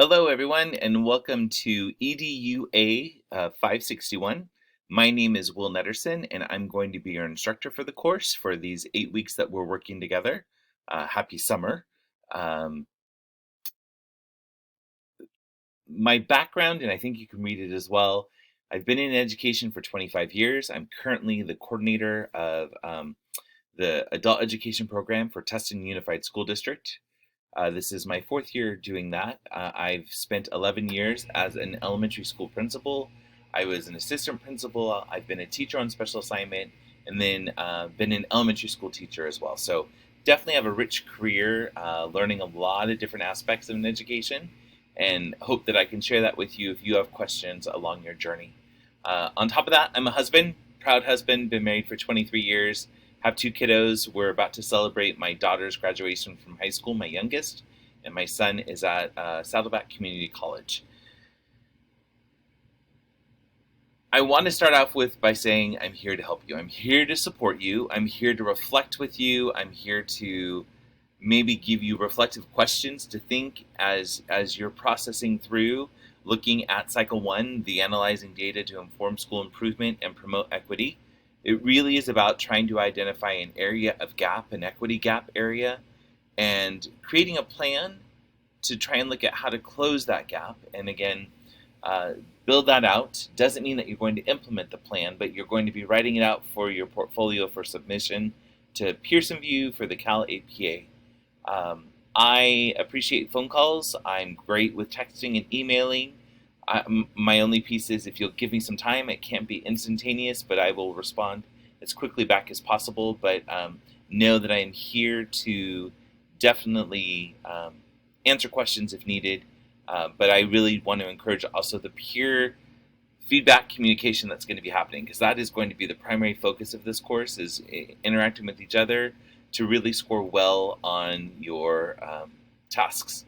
Hello, everyone, and welcome to EDUA 561. My name is Will Netterson, and I'm going to be your instructor for the course for these 8 weeks that we're working together. Happy summer. Um, my background, and I think you can read it as well, I've been in education for 25 years. I'm currently the coordinator of the adult education program for Tustin Unified School District. This is my fourth year doing that. I've spent 11 years as an elementary school principal. I was an assistant principal. I've been a teacher on special assignment, and then been an elementary school teacher as well. So definitely have a rich career, learning a lot of different aspects of an education, and hope that I can share that with you if you have questions along your journey. On top of that, I'm a husband, proud husband, been married for 23 years, have two kiddos. We're about to celebrate my daughter's graduation from high school, my youngest, and my son is at Saddleback Community College. I want to start off with by saying I'm here to help you. I'm here to support you. I'm here to reflect with you. I'm here to maybe give you reflective questions to think as you're processing through looking at cycle one, the analyzing data to inform school improvement and promote equity. It really is about trying to identify an area of gap, an equity gap area, and creating a plan to try and look at how to close that gap. And again, uh, build that out. Doesn't mean that you're going to implement the plan, but you're going to be writing it out for your portfolio for submission to Pearson View for the Cal APA. I appreciate phone calls. I'm great with texting and emailing. My only piece is if you'll give me some time, it can't be instantaneous, but I will respond as quickly back as possible. But know that I am here to definitely answer questions if needed. But I really want to encourage also the peer feedback communication that's going to be happening, because that is going to be the primary focus of this course, is interacting with each other to really score well on your tasks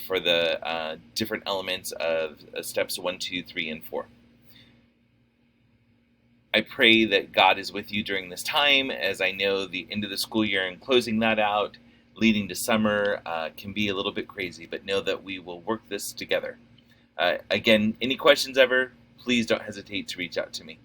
for the different elements of steps 1, 2, 3, and 4. I pray that God is with you during this time, as I know the end of the school year and closing that out, leading to summer, can be a little bit crazy, but know that we will work this together. Again, any questions ever, please don't hesitate to reach out to me.